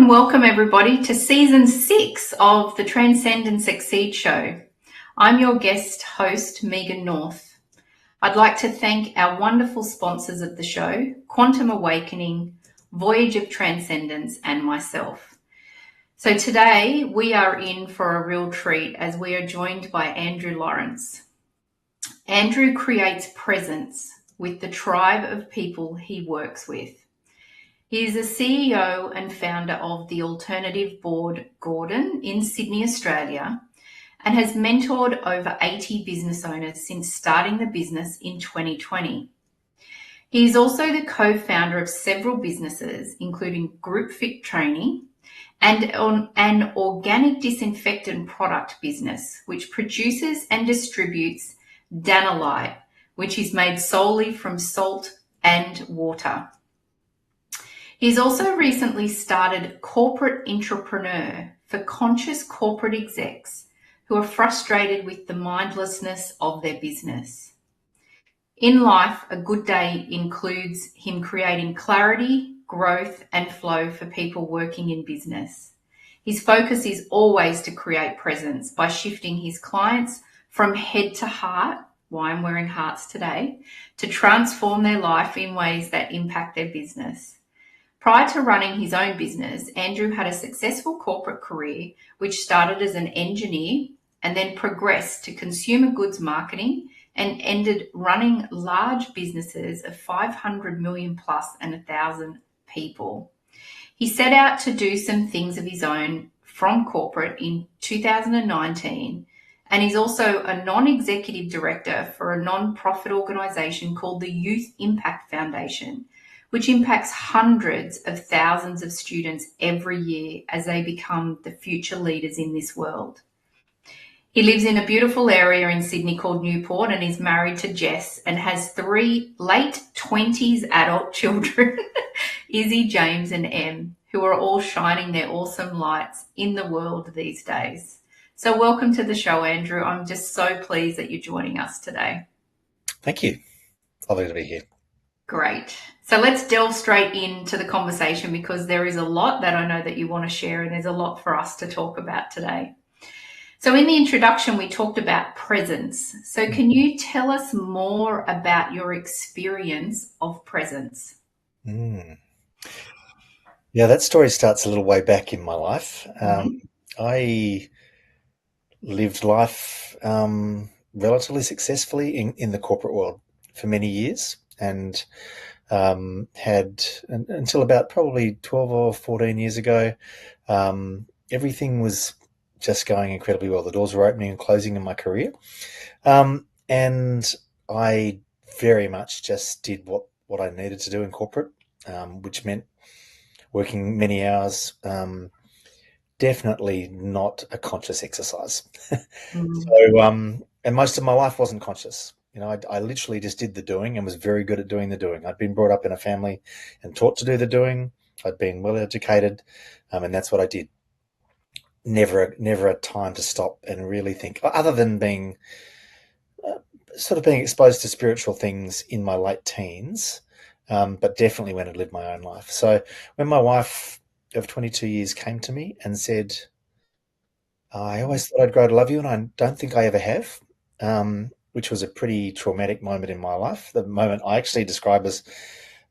and welcome everybody to season 6 of the Transcend and Succeed show. I'm your guest host, Megan North. I'd like to thank our wonderful sponsors of the show, Quantum Awakening, Voyage of Transcendence, and myself. So today we are in for a real treat as we are joined by Andrew Lawrence. Andrew creates presence with the tribe of people he works with. He is a CEO and founder of the Alternative Board Gordon in Sydney, Australia, and has mentored over 80 business owners since starting the business in 2020. He is also the co-founder of several businesses, including Group Fit Training and an organic disinfectant product business, which produces and distributes Danolyte, which is made solely from salt and water. He's also recently started Corporate Entrepreneur for conscious corporate execs who are frustrated with the mindlessness of their business. In life, a good day includes him creating clarity, growth, and flow for people working in business. His focus is always to create presence by shifting his clients from head to heart, why I'm wearing hearts today, to transform their life in ways that impact their business. Prior to running his own business, Andrew had a successful corporate career, which started as an engineer and then progressed to consumer goods marketing and ended running large businesses of 500 million plus and 1,000 people. He set out to do some things of his own from corporate in 2019, and he's also a non-executive director for a non-profit organisation called the Youth Impact Foundation, which impacts hundreds of thousands of students every year as they become the future leaders in this world. He lives in a beautiful area in Sydney called Newport and is married to Jess and has 3 late 20s adult children, Izzy, James and Em, who are all shining their awesome lights in the world these days. So welcome to the show, Andrew. I'm just so pleased that you're joining us today. Thank you. Lovely to be here. Great. So let's delve straight into the conversation because there is a lot that I know that you want to share and there's a lot for us to talk about today. So in the introduction, we talked about presence. So can you tell us more about your experience of presence? Yeah, that story starts a little way back in my life. I lived life relatively successfully in the corporate world for many years and had until about probably 12 or 14 years ago, everything was just going incredibly well. The doors were opening and closing in my career. And I very much just did what I needed to do in corporate, which meant working many hours, definitely not a conscious exercise. So, and most of my life wasn't conscious. You know, I literally just did the doing and was very good at doing the doing. I'd been brought up in a family and taught to do the doing. I'd been well educated, and that's what I did. Never a time to stop and really think, other than being exposed to spiritual things in my late teens, but definitely when I lived my own life. So when my wife of 22 years came to me and said, I always thought I'd grow to love you, and I don't think I ever have, which was a pretty traumatic moment in my life. The moment I actually describe as,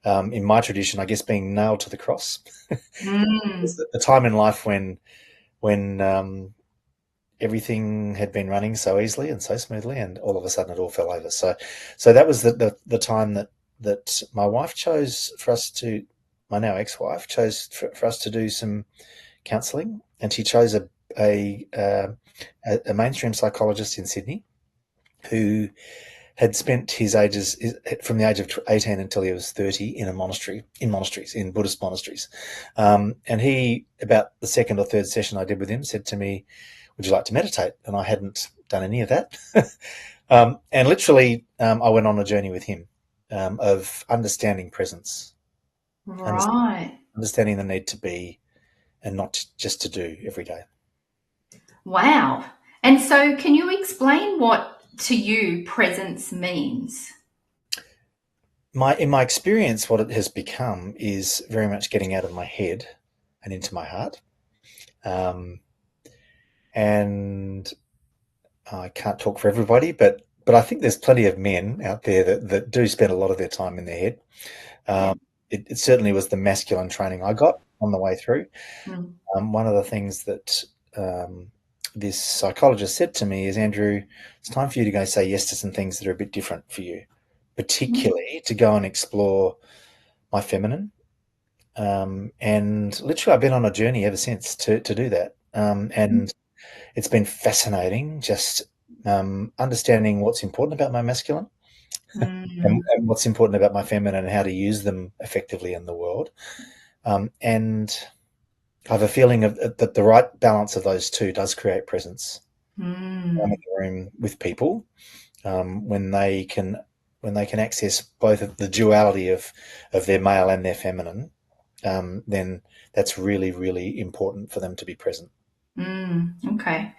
in my tradition, I guess, being nailed to the cross. It was the time in life when everything had been running so easily and so smoothly, and all of a sudden it all fell over. So that was the time that my wife chose for us to, my now ex-wife chose for us to do some counselling, and she chose a mainstream psychologist in Sydney who had spent his ages from the age of 18 until he was 30 in Buddhist monasteries. And he, about the second or third session I did with him, said to me, would you like to meditate? And I hadn't done any of that. And literally, I went on a journey with him of understanding presence. Right. Understanding the need to be and not just to do every day. Wow. And so can you explain what to you presence means? In my experience, what it has become is very much getting out of my head and into my heart. And I can't talk for everybody, but I think there's plenty of men out there that do spend a lot of their time in their head. Yeah. It certainly was the masculine training I got on the way through. Mm. One of the things that this psychologist said to me is, Andrew, it's time for you to go say yes to some things that are a bit different for you, particularly to go and explore my feminine. And literally, I've been on a journey ever since to do that. And it's been fascinating just understanding what's important about my masculine and what's important about my feminine and how to use them effectively in the world. And I have a feeling that the right balance of those two does create presence in the room with people when they can access both of the duality of their male and their feminine. Then that's really, really important for them to be present. Okay.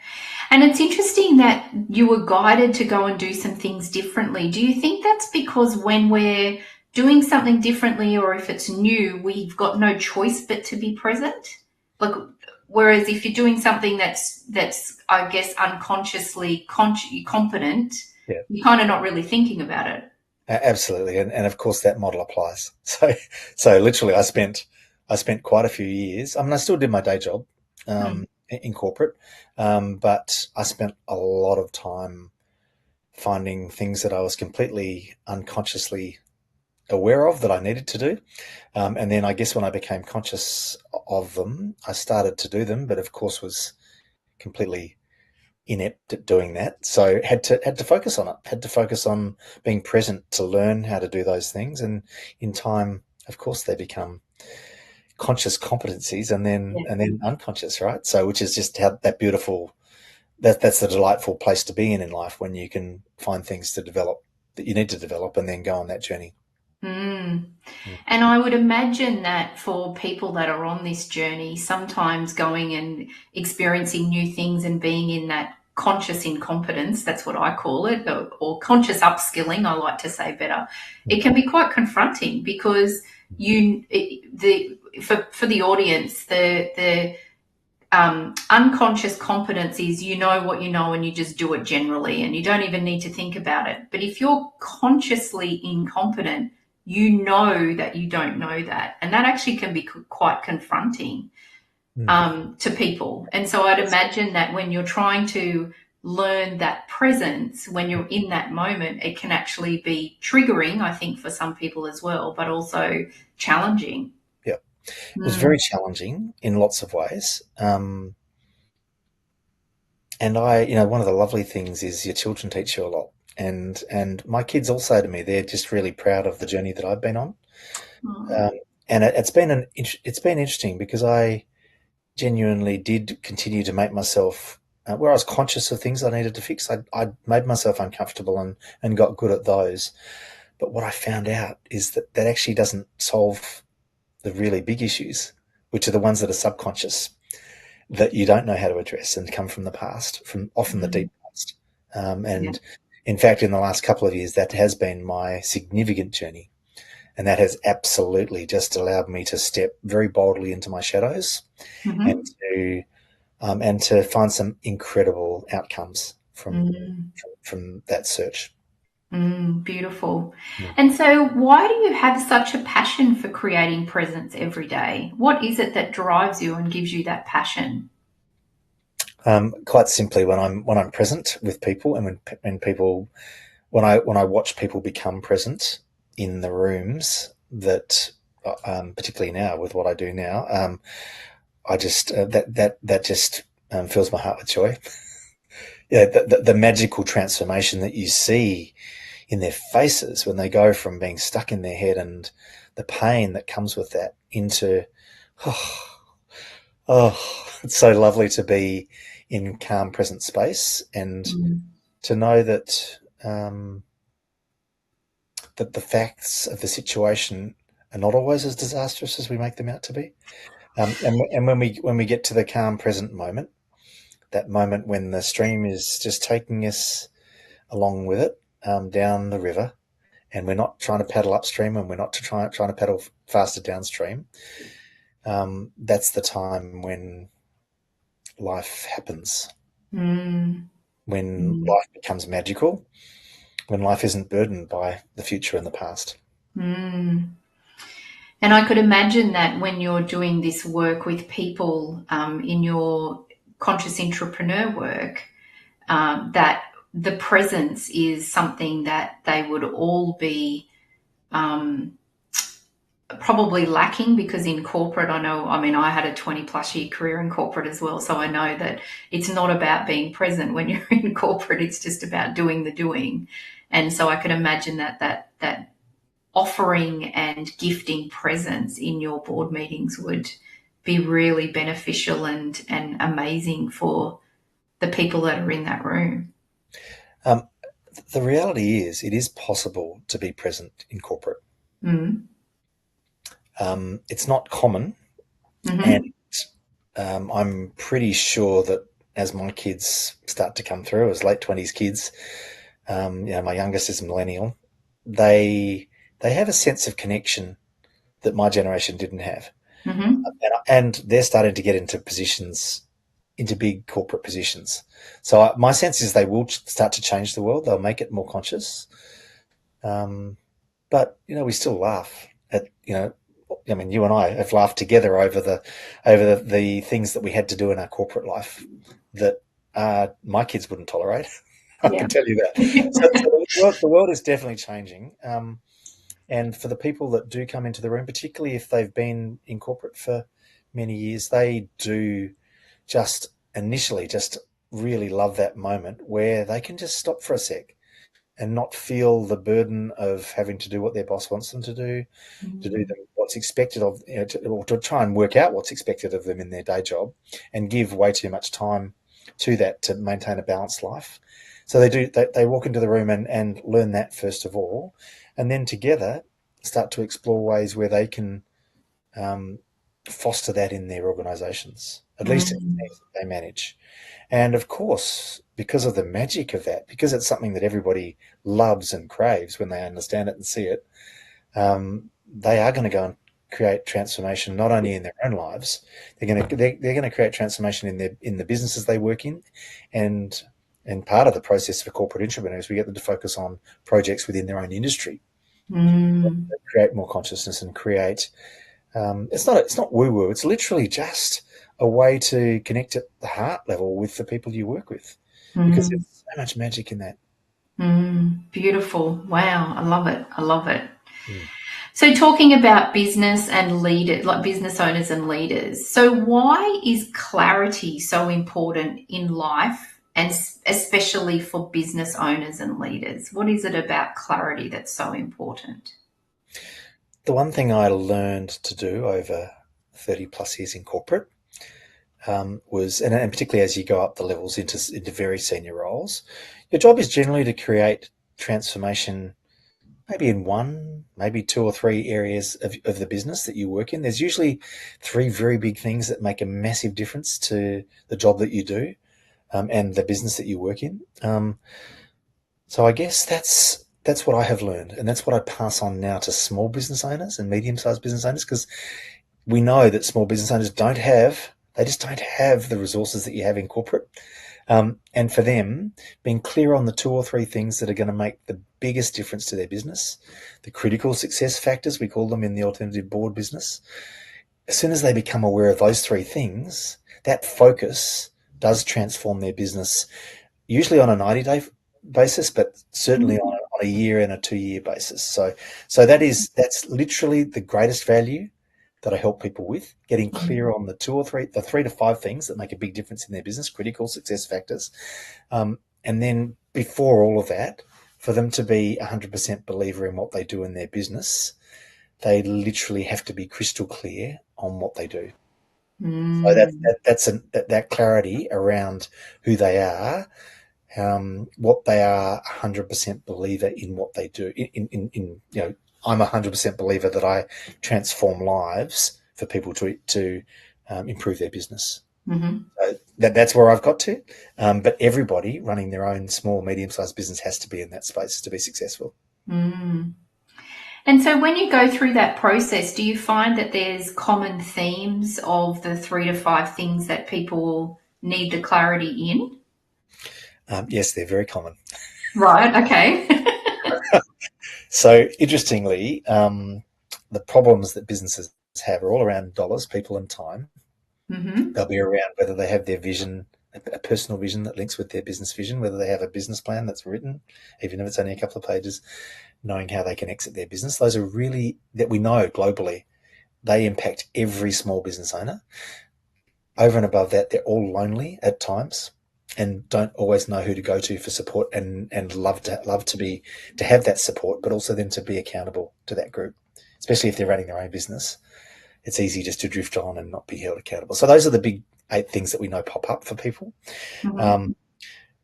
And it's interesting that you were guided to go and do some things differently. Do you think that's because when we're doing something differently, or if it's new, we've got no choice but to be present? Like, whereas if you're doing something that's I guess unconsciously competent, Yeah. you're kind of not really thinking about it. Absolutely, and of course that model applies. So literally, I spent quite a few years. I mean, I still did my day job in corporate, but I spent a lot of time finding things that I was completely unconsciously aware of that I needed to do, and then I guess when I became conscious of them, I started to do them, but of course was completely inept at doing that. So had to focus on it. Had to focus on being present to learn how to do those things. And in time, of course, they become conscious competencies and then unconscious, right? So which is just how that beautiful that's the delightful place to be in life when you can find things to develop that you need to develop and then go on that journey. And I would imagine that for people that are on this journey, sometimes going and experiencing new things and being in that conscious incompetence, that's what I call it, or conscious upskilling, I like to say better, it can be quite confronting because for the audience, the unconscious competence is you know what you know and you just do it generally and you don't even need to think about it. But if you're consciously incompetent, you know that you don't know that. And that actually can be quite confronting to people. And so I'd imagine that when you're trying to learn that presence, when you're in that moment, it can actually be triggering, I think, for some people as well, but also challenging. Yeah. It was very challenging in lots of ways. And one of the lovely things is your children teach you a lot. And my kids all say to me, they're just really proud of the journey that I've been on. And it's been interesting because I genuinely did continue to make myself, where I was conscious of things I needed to fix, I made myself uncomfortable and got good at those. But what I found out is that actually doesn't solve the really big issues, which are the ones that are subconscious, that you don't know how to address and come from the past, from often the deep past. And in fact, in the last couple of years, that has been my significant journey. And that has absolutely just allowed me to step very boldly into my shadows and to find some incredible outcomes from that search. Beautiful. And so why do you have such a passion for creating presence every day? What is it that drives you and gives you that passion? Quite simply, when I'm present with people, and when I watch people become present in the rooms, that particularly now with what I do now, I just that just fills my heart with joy. Yeah, the magical transformation that you see in their faces when they go from being stuck in their head and the pain that comes with that into, it's so lovely to be in calm, present space and to know that that the facts of the situation are not always as disastrous as we make them out to be. And when we get to the calm, present moment, that moment when the stream is just taking us along with it down the river, and we're not trying to paddle upstream and we're not trying to paddle faster downstream. that's the time when life happens, Mm, when mm, life becomes magical, when life isn't burdened by the future and the past. mm. And I could imagine that when you're doing this work with people in your conscious entrepreneur work, that the presence is something that they would all be um, probably lacking, because in corporate, I mean, I had a 20 plus year career in corporate as well. So I know that it's not about being present when you're in corporate, it's just about doing the doing. And so I can imagine that offering and gifting presence in your board meetings would be really beneficial and amazing for the people that are in that room. Um, the reality is, it is possible to be present in corporate. Mm. It's not common, and Mm-hmm. I'm pretty sure that as my kids start to come through, as late 20s kids, my youngest is a millennial, they they have a sense of connection that my generation didn't have, Mm-hmm. and they're starting to get into positions, into big corporate positions. So my sense is they will start to change the world. They'll make it more conscious. Um, but we still laugh at I mean, you and I have laughed together over the things that we had to do in our corporate life that my kids wouldn't tolerate. I Yeah. can tell you that. So the world is definitely changing. And for the people that do come into the room, particularly if they've been in corporate for many years, they do just initially just really love that moment where they can just stop for a sec and not feel the burden of having to do what their boss wants them to do Mm. what's expected of, or to try and work out what's expected of them in their day job, and give way too much time to that to maintain a balanced life. So they walk into the room and learn that first of all, and then together start to explore ways where they can um, foster that in their organisations, at least in the Mm. things that they manage. And of course, because of the magic of that, because it's something that everybody loves and craves when they understand it and see it, they are going to go and create transformation not only in their own lives. They're going to create transformation in the businesses they work in, and part of the process for corporate entrepreneurs, we get them to focus on projects within their own industry, Mm. create more consciousness, and create. It's not woo woo. It's literally just a way to connect at the heart level with the people you work with, because Mm. there's so much magic in that. Mm. Beautiful. Wow. I love it. I love it. Mm. So talking about business and leaders, like business owners and leaders. So why is clarity so important in life, and especially for business owners and leaders? What is it about clarity that's so important? The one thing I learned to do over 30 plus years in corporate was, and particularly as you go up the levels into very senior roles, your job is generally to create transformation, maybe in one, maybe two or three areas of the business that you work in. There's usually three very big things that make a massive difference to the job that you do, and the business that you work in. So I guess that's what I have learned, and that's what I pass on now to small business owners and medium-sized business owners, because we know that small business owners they just don't have the resources that you have in corporate. And for them, being clear on the two or three things that are going to make the biggest difference to their business, the critical success factors, we call them in the alternative board business. As soon as they become aware of those three things, that focus does transform their business, usually on a 90-day basis, but certainly Mm. on a year and a 2-year basis. So that's literally the greatest value that I help people with, getting clear on the 3 to 5 things that make a big difference in their business, critical success factors. And then before all of that, for them to be 100% believer in what they do in their business, they literally have to be crystal clear on what they do. So Mm. that clarity around who they are, what they are, 100% believer in what they do. I'm 100% believer that I transform lives for people to improve their business. Mm-hmm. So that's where I've got to. But everybody running their own small, medium-sized business has to be in that space to be successful. Mm. And so when you go through that process, do you find that there's common themes of the 3 to 5 things that people need the clarity in? Yes, they're very common. Right, okay. So interestingly, the problems that businesses have are all around dollars, people, and time. Mm-hmm. They'll be around whether they have their vision, a personal vision that links with their business vision, whether they have a business plan that's written, even if it's only a couple of pages, knowing how they can exit their business. Those are really, that we know globally, they impact every small business owner. Over and above that, they're all lonely at times and don't always know who to go to for support, and love to have that support, but also then to be accountable to that group, especially if they're running their own business. It's easy just to drift on and not be held accountable. So those are the big 8 things that we know pop up for people. Mm-hmm.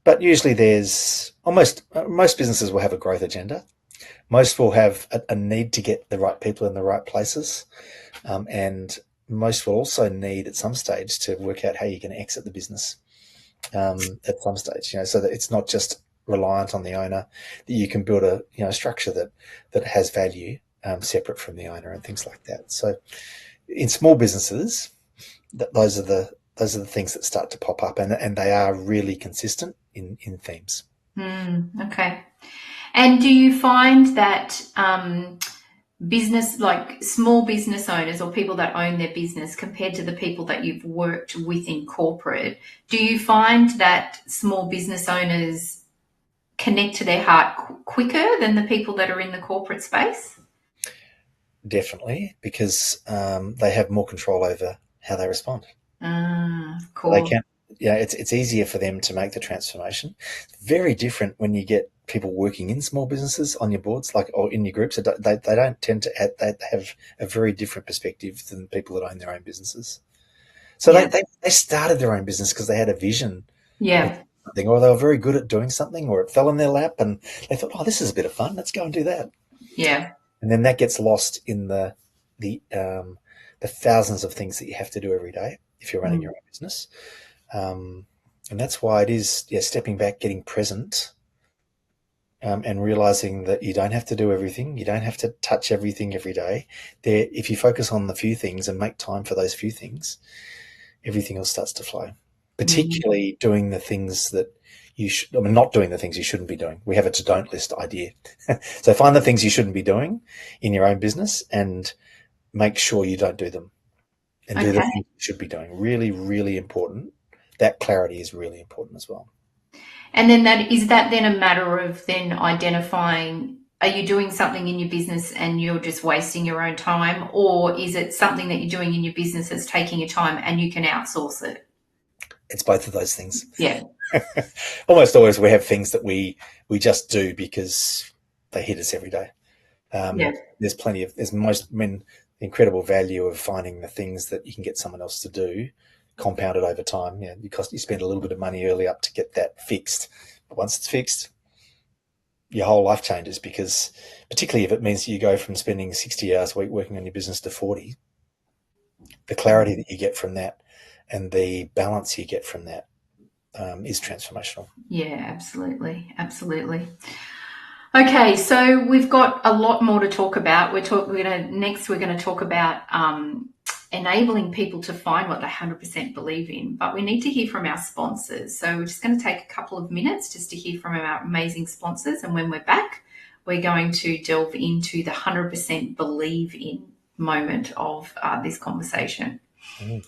But usually there's most businesses will have a growth agenda. Most will have a need to get the right people in the right places. And most will also need at some stage to work out how you can exit the business at some stage, so that it's not just reliant on the owner, that you can build a structure that has value separate from the owner and things like that. So in small businesses, those are the things that start to pop up, and they are really consistent in themes. Okay. And do you find that small business owners or people that own their business compared to the people that you've worked with in corporate, do you find that small business owners connect to their heart quicker than the people that are in the corporate space? Definitely, because they have more control over how they respond. They Cool. can, it's easier for them to make the transformation. It's very different when you get people working in small businesses on your boards, or in your groups. They don't tend to they have a very different perspective than people that own their own businesses. So Yeah. they started their own business because they had a vision of Yeah. something, or they were very good at doing something, or it fell in their lap, and they thought, "Oh, this is a bit of fun. Let's go and do that." Yeah. And then that gets lost in the thousands of things that you have to do every day if you're running your own business. And that's why it is, stepping back, getting present, and realizing that you don't have to do everything. You don't have to touch everything every day. If you focus on the few things and make time for those few things, everything else starts to flow. Particularly doing the things that not doing the things you shouldn't be doing. We have a to don't list idea. So find the things you shouldn't be doing in your own business and make sure you don't do them, and do the Okay. things you should be doing. Really, really important. That clarity is really important as well. And then is that then a matter of then identifying, are you doing something in your business and you're just wasting your own time, or is it something that you're doing in your business that's taking your time and you can outsource it? It's both of those things. Yeah. Almost always we have things that we just do because they hit us every day. Yeah. The incredible value of finding the things that you can get someone else to do compounded over time. Because you spend a little bit of money early up to get that fixed. But once it's fixed, your whole life changes, because particularly if it means you go from spending 60 hours a week working on your business to 40, the clarity that you get from that and the balance you get from that is transformational. Yeah, absolutely. Absolutely. Okay, so we've got a lot more to talk about. We're going to talk about enabling people to find what they 100% believe in, but we need to hear from our sponsors. So we're just going to take a couple of minutes just to hear from our amazing sponsors, and when we're back, we're going to delve into the 100% believe in moment of this conversation. Mm.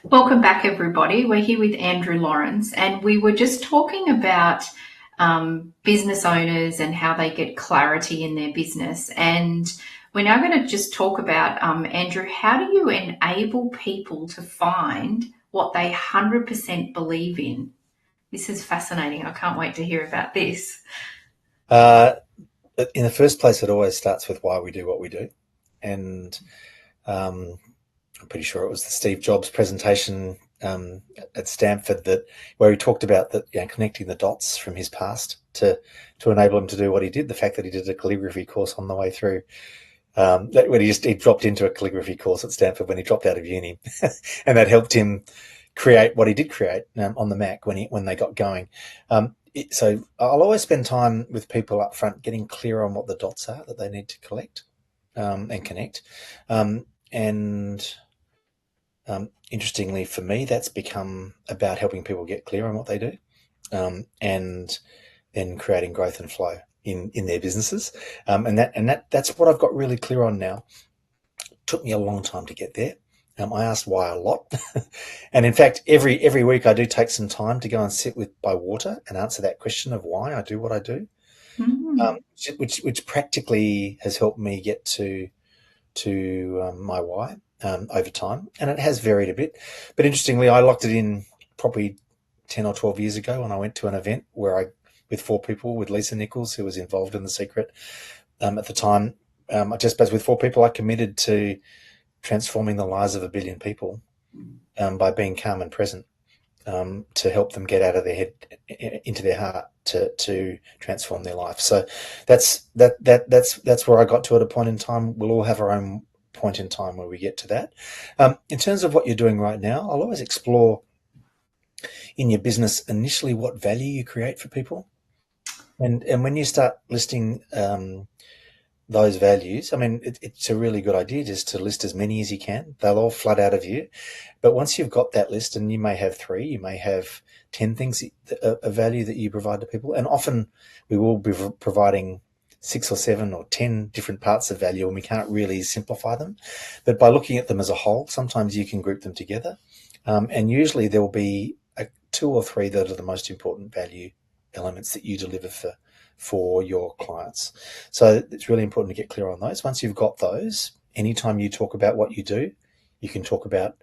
Welcome back, everybody. We're here with Andrew Lawrence, and we were just talking about business owners and how they get clarity in their business. And we're now going to just talk about, Andrew, how do you enable people to find what they 100% believe in? This is fascinating. I can't wait to hear about this. In the first place, it always starts with why we do what we do. And I'm pretty sure it was the Steve Jobs presentation at Stanford where he talked about that, connecting the dots from his past to enable him to do what he did. The fact that he did a calligraphy course on the way through, when he dropped into a calligraphy course at Stanford when he dropped out of uni, and that helped him create what he did create on the Mac when they got going. So I'll always spend time with people up front getting clear on what the dots are that they need to collect and connect. Interestingly for me, that's become about helping people get clear on what they do, and then creating growth and flow in their businesses. That's what I've got really clear on now. It took me a long time to get there. I asked why a lot. And in fact, every week I do take some time to go and sit by water and answer that question of why I do what I do, which practically has helped me get to my why over time. And it has varied a bit. But interestingly, I locked it in probably 10 or 12 years ago when I went to an event with 4 people, with Lisa Nichols, who was involved in The Secret at the time. With 4 people, I committed to transforming the lives of 1 billion people by being calm and present, to help them get out of their head into their heart to transform their life. So that's where I got to at a point in time. We'll all have our own point in time where we get to that. In terms of what you're doing right now, I'll always explore in your business initially what value you create for people, and when you start listing those values, I mean, it's a really good idea just to list as many as you can. They'll all flood out of you. But once you've got that list, and you may have 3, you may have 10 things of value that you provide to people. And often we will be providing 6 or 7 or 10 different parts of value, and we can't really simplify them. But by looking at them as a whole, sometimes you can group them together. And usually there will be 2 or 3 that are the most important value elements that you deliver for your clients. So it's really important to get clear on those. Once you've got those, anytime you talk about what you do, you can talk about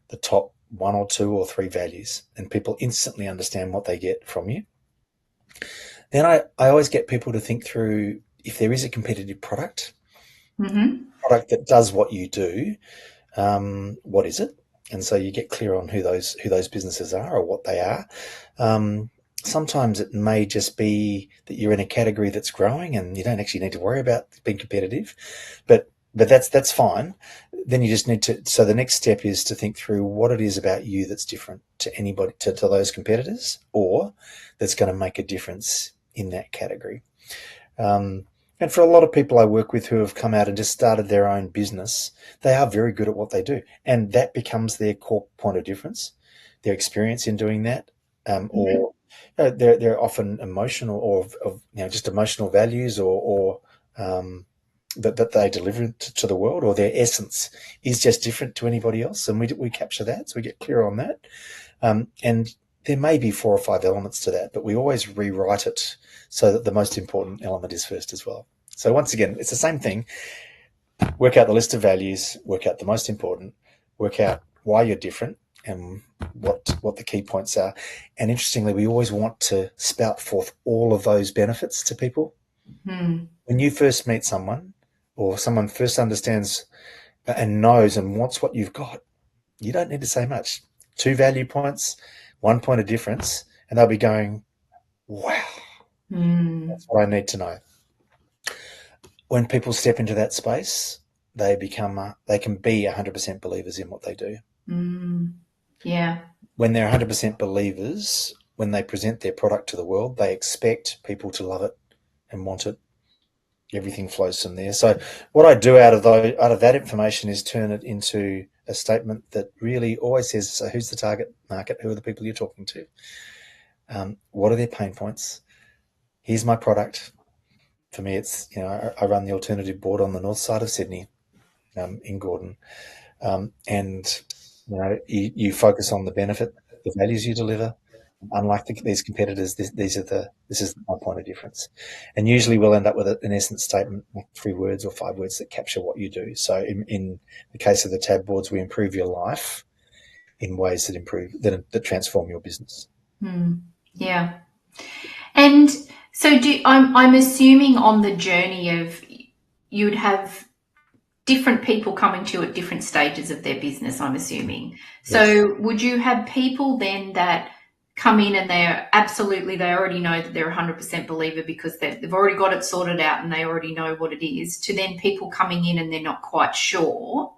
the top 1 or 2 or 3 values, and people instantly understand what they get from you. Then I always get people to think through, if there is a competitive product, product that does what you do, what is it? And so you get clear on who those businesses are or what they are. Sometimes it may just be that you're in a category that's growing and you don't actually need to worry about being competitive, but that's fine. Then you just need to. So the next step is to think through what it is about you that's different to anybody, to those competitors, or that's going to make a difference in that category. And for a lot of people I work with who have come out and just started their own business, they are very good at what they do, and that becomes their core point of difference, their experience in doing that, or they're often emotional, or of just emotional values, or that they deliver to the world, or their essence is just different to anybody else, and we capture that, so we get clear on that. And there may be 4 or 5 elements to that, but we always rewrite it so that the most important element is first as well. So once again, it's the same thing. Work out the list of values, work out the most important, work out why you're different, and what the key points are. And interestingly, we always want to spout forth all of those benefits to people. When you first meet someone, or someone first understands and knows and wants what you've got, you don't need to say much. 2 value points, 1 point of difference, and they'll be going, wow, that's what I need to know. When people step into that space, they can be 100% believers in what they do. Yeah. When they're 100% believers, when they present their product to the world, they expect people to love it and want it. Everything flows from there. So what I do out of that information is turn it into a statement that really always says, so who's the target market? Who are the people you're talking to? What are their pain points? Here's my product. For me, it's, I run the alternative board on the north side of Sydney, in Gordon. And You focus on the benefit, the values you deliver. Unlike these competitors, this is my point of difference. And usually we'll end up with an essence statement, like 3 words or 5 words that capture what you do. So in the case of the tab boards, we improve your life in ways that transform your business. Yeah. And so I'm assuming on the journey of you'd have different people coming to you at different stages of their business, I'm assuming. So Yes. would you have people then that come in and they already know that they're a 100% believer because they've already got it sorted out and they already know what it is, to then people coming in and they're not quite sure?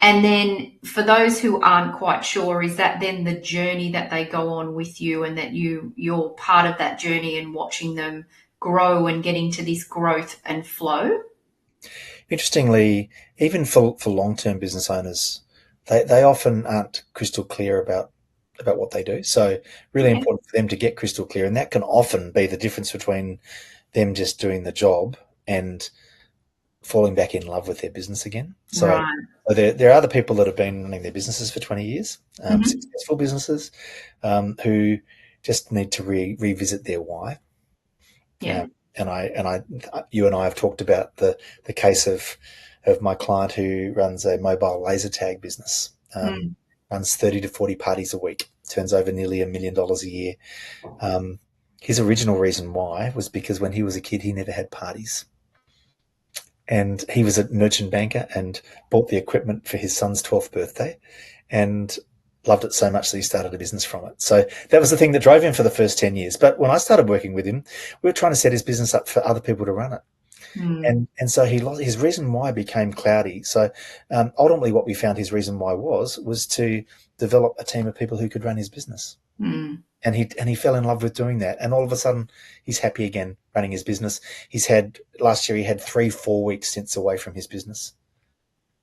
And then for those who aren't quite sure, is that then the journey that they go on with you, and that you're part of that journey and watching them grow and get into this growth and flow? Interestingly, even for long-term business owners, they often aren't crystal clear about what they do. So really Okay. important for them to get crystal clear, and that can often be the difference between them just doing the job and falling back in love with their business again. So Right. there are other people that have been running their businesses for 20 years, Mm-hmm. successful businesses, who just need to revisit their why. Yeah. You and I have talked about the case of my client who runs a mobile laser tag business, Mm. runs 30 to 40 parties a week, turns over nearly $1 million a year. Um, his original reason why was because when he was a kid, he never had parties. And he was a merchant banker and bought the equipment for his son's 12th birthday and loved it so much that he started a business from it. So that was the thing that drove him for the first 10 years. But when I started working with him, we were trying to set his business up for other people to run it. Mm. And so his reason why became cloudy. So ultimately what we found his reason why was to develop a team of people who could run his business. Mm. And he fell in love with doing that. And all of a sudden he's happy again running his business. Last year he had 3 4 week stints away from his business.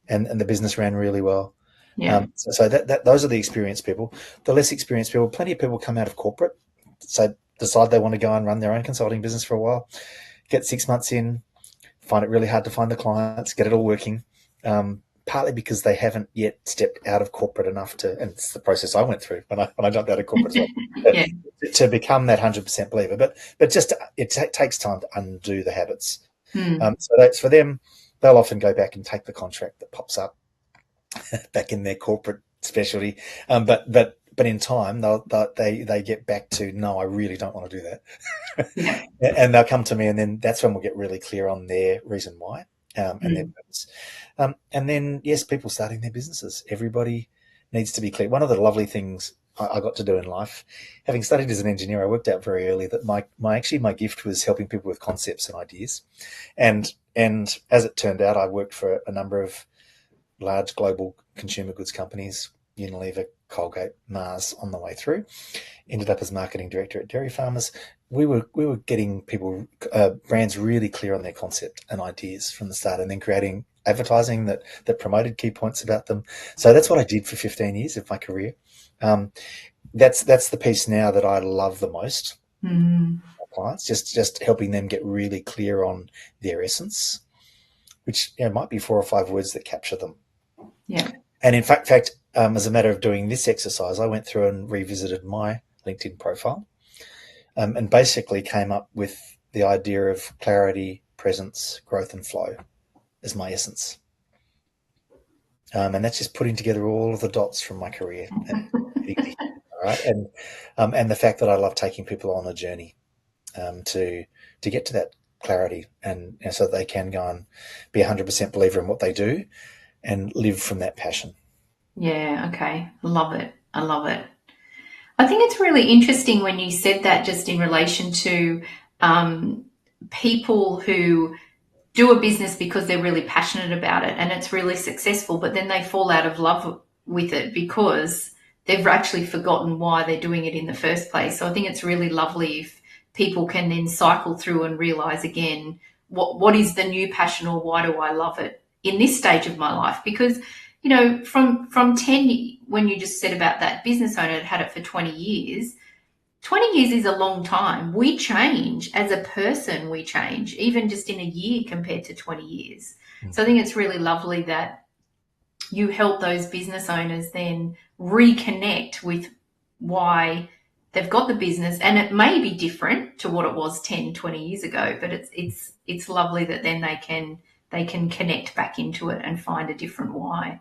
And the business ran really well. Yeah. So those are the experienced people. The less experienced people, plenty of people come out of corporate, so decide they want to go and run their own consulting business for a while, get 6 months in, find it really hard to find the clients, get it all working, partly because they haven't yet stepped out of corporate enough to, and it's the process I went through when I jumped out of corporate as well, Yeah. to become that 100% believer. But just takes time to undo the habits. Mm. So that's for them. They'll often go back and take the contract that pops up back in their corporate specialty. But in time, they get back to, no, I really don't want to do that. Yeah. And they'll come to me, and then that's when we'll get really clear on their reason why, and their Mm. purpose. And then, yes, people starting their businesses. Everybody needs to be clear. One of the lovely things I got to do in life, having studied as an engineer, I worked out very early that my gift was helping people with concepts and ideas. And as it turned out, I worked for a number of large global consumer goods companies, Unilever, Colgate, Mars, on the way through. Ended up as marketing director at Dairy Farmers. We were getting people, brands, really clear on their concept and ideas from the start, and then creating advertising that promoted key points about them. So that's what I did for 15 years of my career. That's the piece now that I love the most. Mm. Clients, just helping them get really clear on their essence, which might be 4 or 5 words that capture them. Yeah. And in fact, as a matter of doing this exercise, I went through and revisited my LinkedIn profile, and basically came up with the idea of clarity, presence, growth, and flow as my essence. And that's just putting together all of the dots from my career. All right, and the fact that I love taking people on a journey, to get to that clarity, and so they can go and be 100% believer in what they do and live from that passion. Yeah. Okay. Love it. I love it. I think it's really interesting when you said that, just in relation to um, people who do a business because they're really passionate about it and it's really successful, but then they fall out of love with it because they've actually forgotten why they're doing it in the first place. So I think it's really lovely if people can then cycle through and realize again, what is the new passion, or why do I love it in this stage of my life? Because from 10, when you just said about that business owner that had it for 20 years, 20 years is a long time. We change as a person, we change even just in a year compared to 20 years. So I think it's really lovely that you help those business owners then reconnect with why they've got the business, and it may be different to what it was 10, 20 years ago, but it's lovely that then they can connect back into it and find a different why.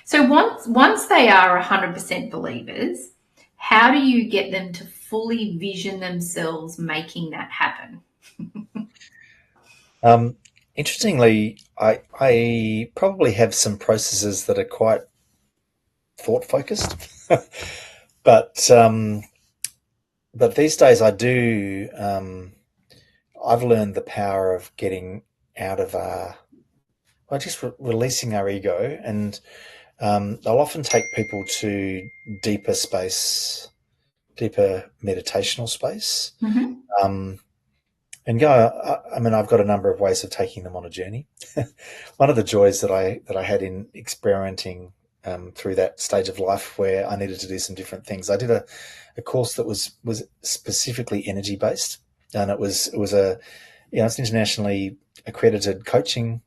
So once they are 100% believers, how do you get them to fully vision themselves making that happen? Interestingly, I probably have some processes that are quite thought focused, but these days I do. I've learned the power of getting out of just releasing our ego, and I'll often take people to deeper space, deeper meditational space, Mm-hmm. um, and go. I mean, I've got a number of ways of taking them on a journey. One of the joys that I had in experimenting through that stage of life where I needed to do some different things, I did a course that was specifically energy based, and it was a it's an internationally accredited coaching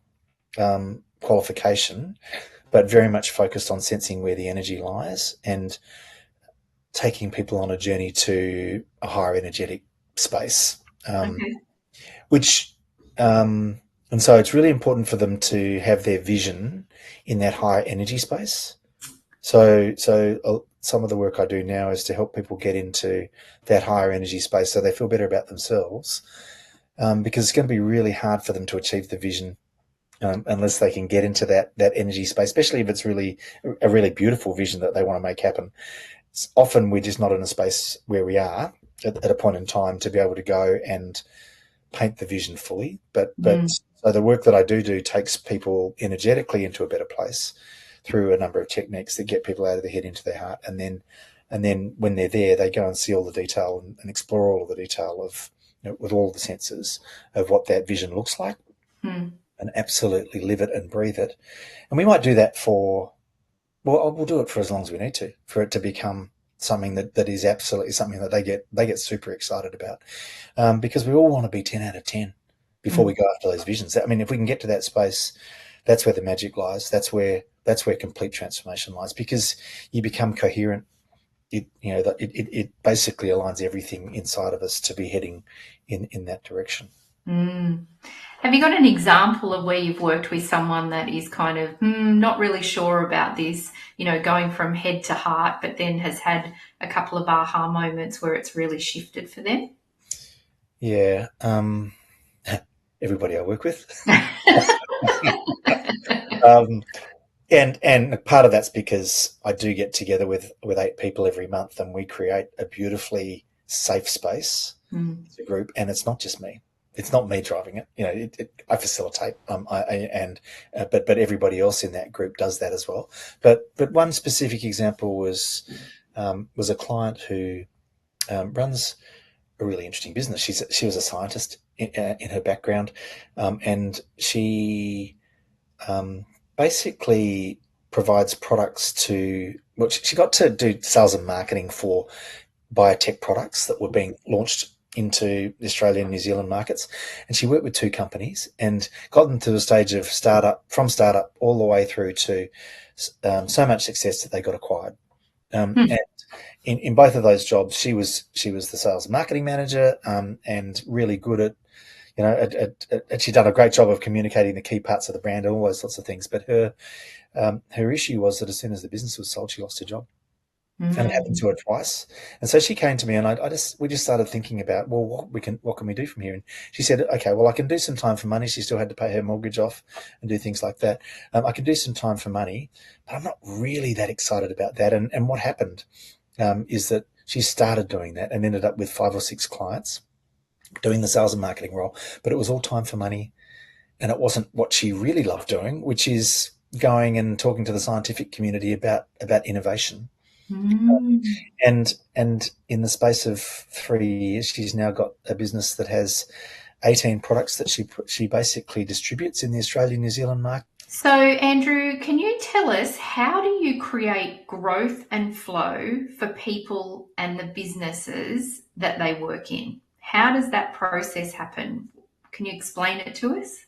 qualification, but very much focused on sensing where the energy lies and taking people on a journey to a higher energetic space. Okay. Which and so it's really important for them to have their vision in that higher energy space. So some of the work I do now is to help people get into that higher energy space so they feel better about themselves, because it's going to be really hard for them to achieve the vision unless they can get into that energy space, especially if it's really a really beautiful vision that they want to make happen. Often we're just not in a space where we are at a point in time to be able to go and paint the vision fully. But Mm. so the work that I do takes people energetically into a better place through a number of techniques that get people out of their head into their heart, and then when they're there, they go and see all the detail and explore all of the detail of with all the senses of what that vision looks like, Mm. and absolutely live it and breathe it. And we might do that we'll do it for as long as we need to, for it to become something that is absolutely something that they get super excited about, because we all want to be 10 out of 10 before Mm. we go after those visions. I mean, if we can get to that space, that's where the magic lies. That's where complete transformation lies, because you become coherent. It basically aligns everything inside of us to be heading in that direction. Mm. Have you got an example of where you've worked with someone that is kind of not really sure about this, going from head to heart, but then has had a couple of aha moments where it's really shifted for them? Yeah. Everybody I work with. um, and part of that's because I do get together with 8 people every month, and we create a beautifully safe space Mm. as a group. And it's not just me; it's not me driving it. I facilitate, but everybody else in that group does that as well. But one specific example was a client who runs a really interesting business. She was a scientist in her background, and she basically provides products to. Well, she got to do sales and marketing for biotech products that were being launched into the Australian and New Zealand markets, and she worked with 2 companies and got them to the stage of startup all the way through to so much success that they got acquired. Mm. And in both of those jobs, she was the sales and marketing manager, and really good at she'd done a great job of communicating the key parts of the brand and all those sorts of things. But her issue was that as soon as the business was sold, she lost her job, and it happened Mm. to her twice. And so she came to me, and we just started thinking about, well, what can we do from here? And she said, okay, well, I can do some time for money. She still had to pay her mortgage off and do things like that. I can do some time for money, but I'm not really that excited about that. And what happened is that she started doing that and ended up with 5 or 6 clients doing the sales and marketing role, but it was all time for money, and it wasn't what she really loved doing, which is going and talking to the scientific community about innovation. Mm. And in the space of 3 years, she's now got a business that has 18 products that she basically distributes in the Australian New Zealand market. So, Andrew, can you tell us, how do you create growth and flow for people and the businesses that they work in? How does that process happen? Can you explain it to us?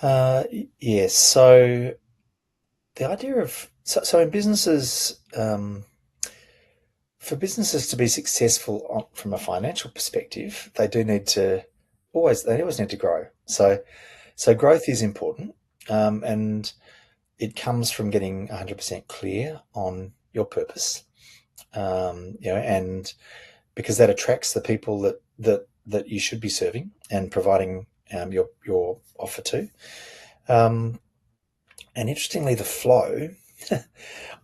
Uh, yes, so the idea of so in businesses, for businesses to be successful from a financial perspective, they always need to grow. So growth is important, and it comes from getting 100% clear on your purpose, and because that attracts the people that you should be serving and providing your offer to. And interestingly, the flow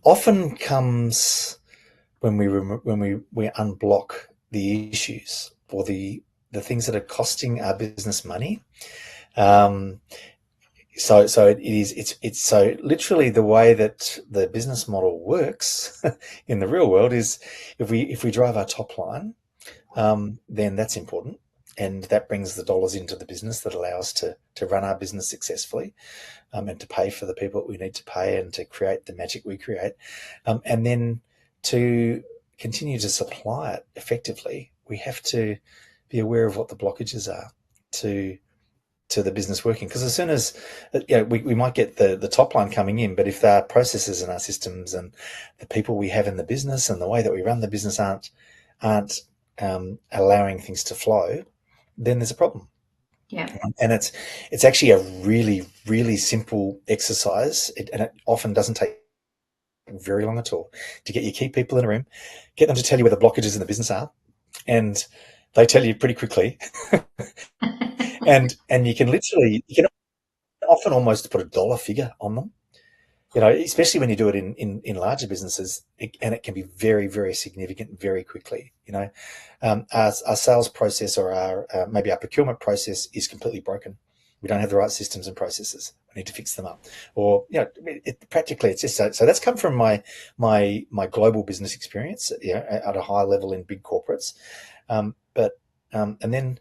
often comes when we unblock the issues or the things that are costing our business money. So it's so literally the way that the business model works in the real world is if we drive our top line, then that's important, and that brings the dollars into the business that allow us to run our business successfully, and to pay for the people that we need to pay and to create the magic we create, and then to continue to supply it effectively. We have to be aware of what the blockages are to the business working, because as soon as we might get the top line coming in, but if our processes and our systems and the people we have in the business and the way that we run the business aren't allowing things to flow, then there's a problem. Yeah. And it's actually a really, really simple exercise, and it often doesn't take very long at all to get your key people in a room, get them to tell you where the blockages in the business are, and they tell you pretty quickly. and you can often almost put a dollar figure on them, especially when you do it in larger businesses, and it can be very, very significant very quickly. Our sales process or maybe our procurement process is completely broken. We don't have the right systems and processes. We need to fix them up. Or practically, it's just so that's come from my global business experience, at a high level in big corporates, and then.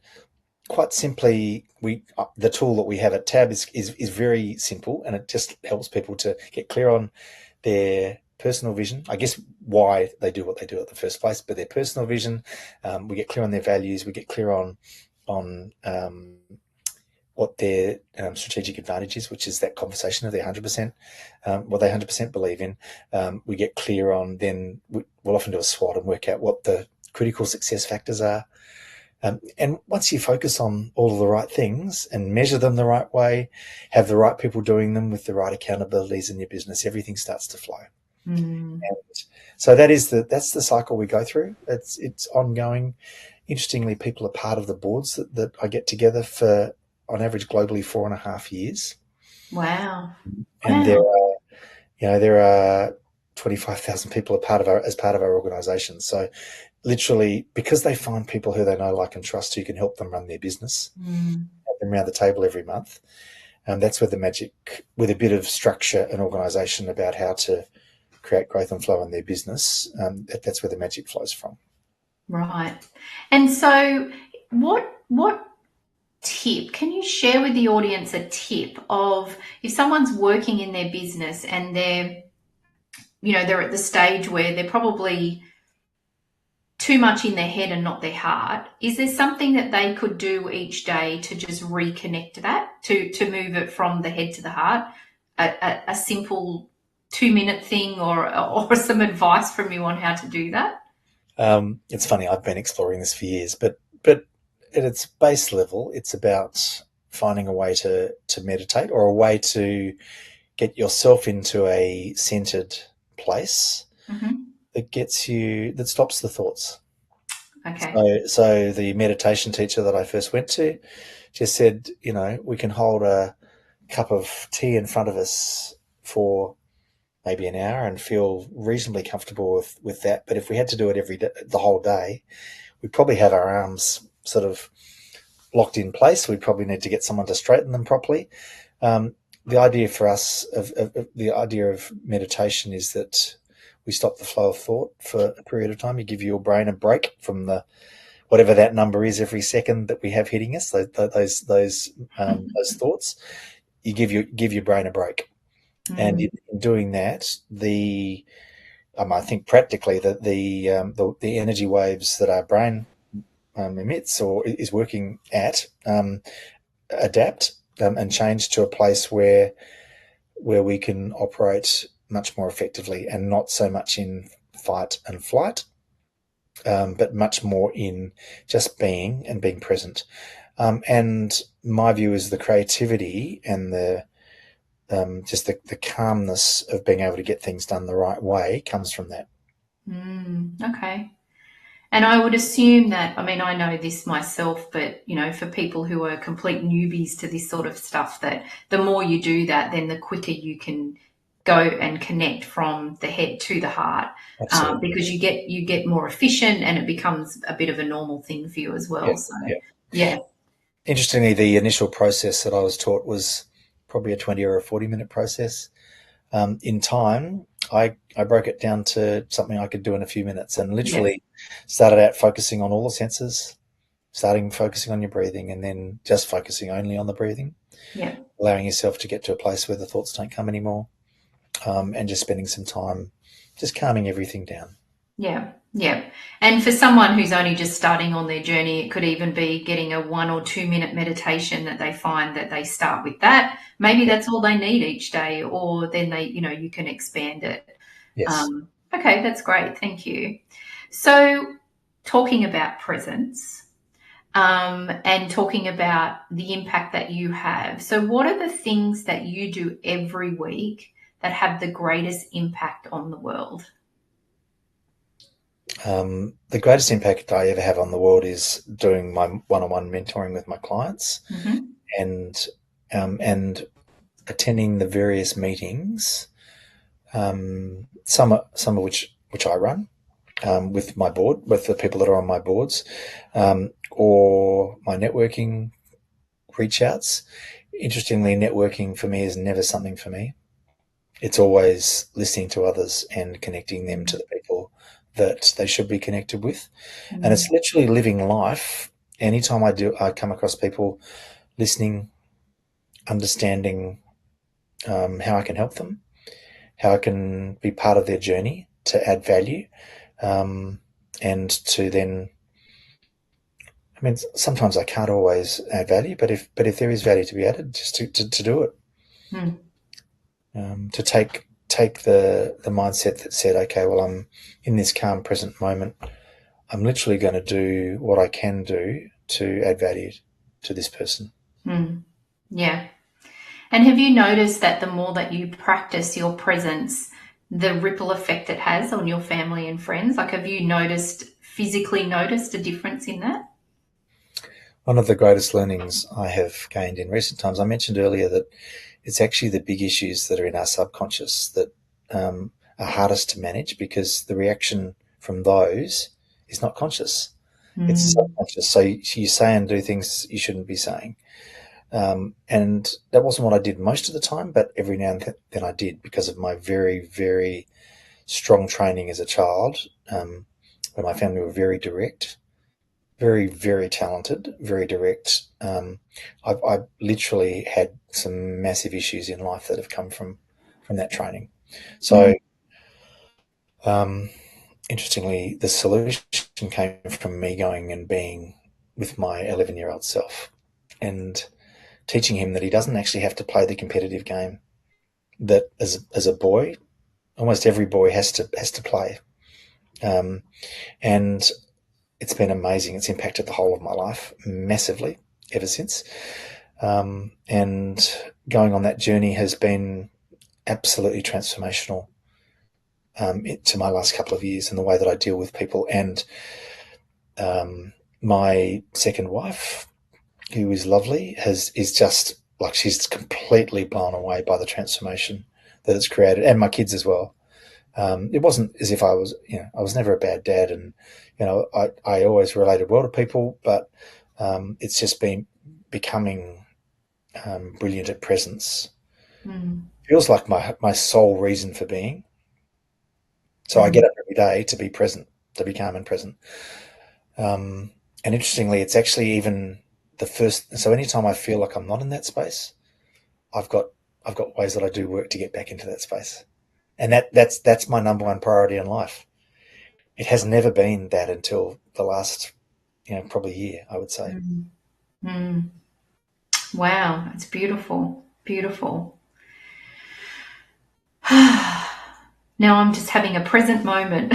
Quite simply, the tool that we have at Tab is very simple, and it just helps people to get clear on their personal vision. I guess why they do what they do at the first place, but their personal vision. We get clear on their values. We get clear on what their strategic advantage is, which is that conversation of their 100%, what they 100% believe in. We get clear on, then we'll often do a SWOT and work out what the critical success factors are. And once you focus on all of the right things and measure them the right way, have the right people doing them with the right accountabilities in your business, everything starts to flow. Mm. And so that's the cycle we go through. It's ongoing. Interestingly, people are part of the boards that I get together for, on average, globally 4.5 years. Wow. And there are 25,000 people as part of our organisation. So literally, because they find people who they know, like, and trust, who can help them run their business, have them around the table every month. And that's where the magic, with a bit of structure and organisation about how to create growth and flow in their business, that's where the magic flows from. Right. And so what tip, can you share with the audience a tip of if someone's working in their business and they're at the stage where they're probably too much in their head and not their heart, is there something that they could do each day to just reconnect that, to move it from the head to the heart? A simple 2-minute thing or some advice from you on how to do that? It's funny, I've been exploring this for years, but at its base level, it's about finding a way to meditate, or a way to get yourself into a centered place that stops the thoughts. Okay. So the meditation teacher that I first went to just said, we can hold a cup of tea in front of us for maybe an hour and feel reasonably comfortable with that. But if we had to do it every day, the whole day, we'd probably have our arms sort of locked in place. We'd probably need to get someone to straighten them properly. The idea for us the idea of meditation is that we stop the flow of thought for a period of time. You give your brain a break from the whatever that number is every second that we have hitting us. Those thoughts. You give your brain a break, and in doing that, I think practically that the energy waves that our brain emits or is working at adapt and change to a place where where we can operate much more effectively and not so much in fight and flight, but much more in just being and being present. And my view is the creativity and the just the calmness of being able to get things done the right way comes from that. Okay. And I would assume that, I mean, I know this myself, but, for people who are complete newbies to this sort of stuff, that the more you do that, then the quicker you can go and connect from the head to the heart, Absolutely. because you get more efficient and it becomes a bit of a normal thing for you as Yeah. well. So, Yeah. yeah. Interestingly, the initial process that I was taught was probably a 20 or a 40-minute process. In time, I broke it down to something I could do in a few minutes and Yeah. literally started out focusing on all the senses, starting focusing on your breathing and then just focusing only on the breathing, Yeah. allowing yourself to get to a place where the thoughts don't come anymore, and just spending some time just calming everything down. Yeah, yeah. And for someone who's only just starting on their journey, it could even be getting a 1 or 2 minute meditation that they find that they start with that. Maybe Yeah. that's all they need each day, or then you can expand it. Yes. Okay, that's great. Thank you. So, talking about presence, and talking about the impact that you have. So, what are the things that you do every week that have the greatest impact on the world? The greatest impact I ever have on the world is doing my one-on-one mentoring with my clients Hmm. and and attending the various meetings, some of which I run, with my board, with the people that are on my boards, or my networking reach outs. Interestingly, networking for me is never something for me. It's always listening to others and connecting them to the people that they should be connected with. And it's literally living life. Anytime I come across people listening, understanding, how I can help them, how I can be part of their journey to add value, um, and to then. I mean, sometimes I can't always add value, but if there is value to be added, just to do it, Mm. to take the mindset that said, okay, well, I'm in this calm present moment. I'm literally going to do what I can do to add value to this person. Mm. Yeah. And have you noticed that the more that you practice your presence, the ripple effect it has on your family and friends? Like, have you physically noticed a difference in that? One of the greatest learnings I have gained in recent times, I mentioned earlier that it's actually the big issues that are in our subconscious that, are hardest to manage because the reaction from those is not conscious. It's Mm. subconscious. So you say and do things you shouldn't be saying. And that wasn't what I did most of the time, but every now and then I did because of my very, very strong training as a child, where my family were very direct, very, very talented, very direct. I literally had some massive issues in life that have come from that training. So, Mm. um, interestingly, the solution came from me going and being with my 11-year-old self and teaching him that he doesn't actually have to play the competitive game. That as a boy, almost every boy has to play, um, and it's been amazing. It's impacted the whole of my life massively ever since. And going on that journey has been absolutely transformational, to my last couple of years and the way that I deal with people. And, my second wife, who is lovely, is just like she's completely blown away by the transformation that it's created, and my kids as well. It wasn't as if I was never a bad dad, and I always related well to people, but, it's just been becoming, brilliant at presence. Mm. Feels like my sole reason for being. So I get Mm. up every day to be present, to be calm and present. And interestingly, it's actually even the first. So anytime I feel like I'm not in that space, I've got I've got ways that I do work to get back into that space, and that's my number one priority in life. It has never been that until the last, probably year, I would say. Mm. Mm. Wow, it's beautiful. Beautiful. Now I'm just having a present moment.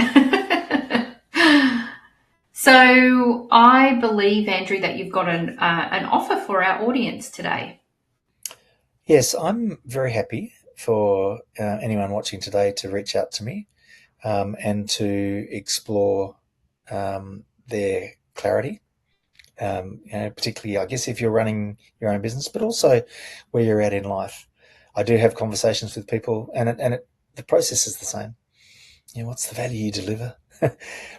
So I believe, Andrew, that you've got an offer for our audience today. Yes, I'm very happy for anyone watching today to reach out to me and to explore their clarity. Particularly, I guess, if you're running your own business, but also where you're at in life. I do have conversations with people, and the process is the same. What's the value you deliver?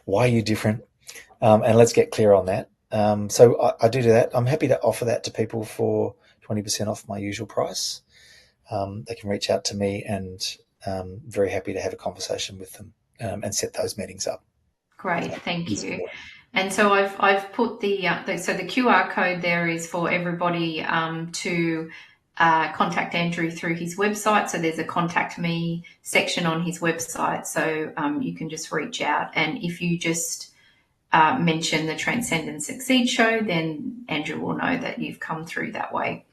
Why are you different? And let's get clear on that. So I do that. I'm happy to offer that to people for 20% off my usual price. They can reach out to me, and very happy to have a conversation with them and set those meetings up. Great, thank you. And so I've put the QR code there is for everybody to contact Andrew through his website. So there's a contact me section on his website, so you can just reach out. And if you just mention the Transcend and Succeed show, then Andrew will know that you've come through that way.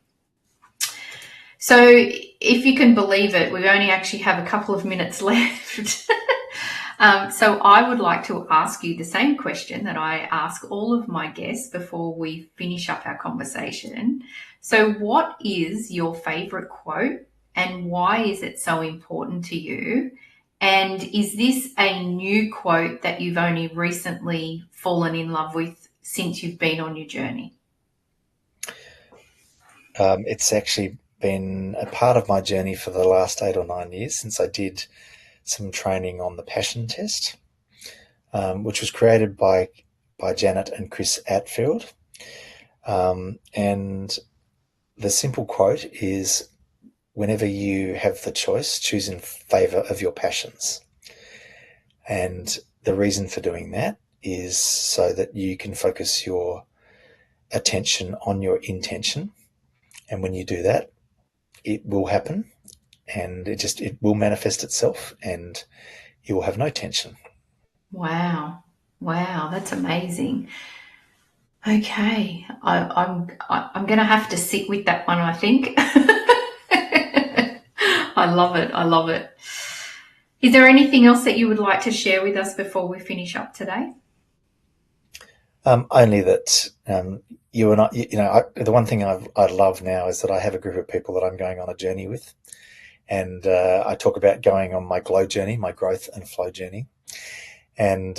So if you can believe it, we only actually have a couple of minutes left. So I would like to ask you the same question that I ask all of my guests before we finish up our conversation. So what is your favorite quote and why is it so important to you? And is this a new quote that you've only recently fallen in love with since you've been on your journey? It's actually been a part of my journey for the last 8 or 9 years since I did some training on the passion test, which was created by Janet and Chris Atfield. And the simple quote is, whenever you have the choice, choose in favour of your passions. And the reason for doing that is so that you can focus your attention on your intention. And when you do that, it will happen, and it will manifest itself, and you will have no tension. Wow, that's amazing. Okay, I'm going to have to sit with that one, I think. I love it. Is there anything else that you would like to share with us before we finish up today? Only that you and I, the one thing I love now is that I have a group of people that I'm going on a journey with, and I talk about going on my glow journey, my growth and flow journey. And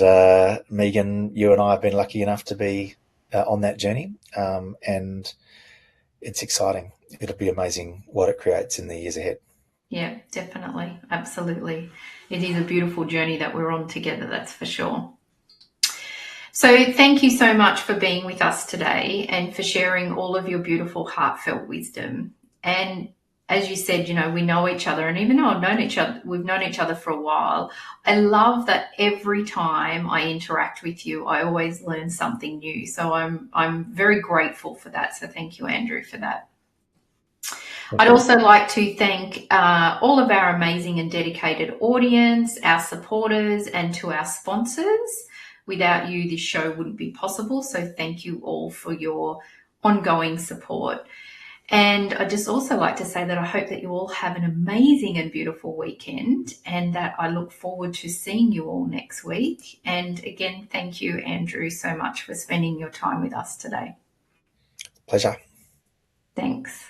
Megan, you and I have been lucky enough to be on that journey, and it's exciting. It'll be amazing what it creates in the years ahead. Yeah, definitely. Absolutely. It is a beautiful journey that we're on together, that's for sure. So thank you so much for being with us today and for sharing all of your beautiful heartfelt wisdom. And as you said, we know each other, and even though we've known each other for a while, I love that every time I interact with you, I always learn something new. So I'm very grateful for that. So thank you, Andrew, for that. I'd also like to thank all of our amazing and dedicated audience, our supporters, and to our sponsors. Without you, this show wouldn't be possible. So thank you all for your ongoing support. And I'd just also like to say that I hope that you all have an amazing and beautiful weekend, and that I look forward to seeing you all next week. And again, thank you, Andrew, so much for spending your time with us today. Pleasure. Thanks.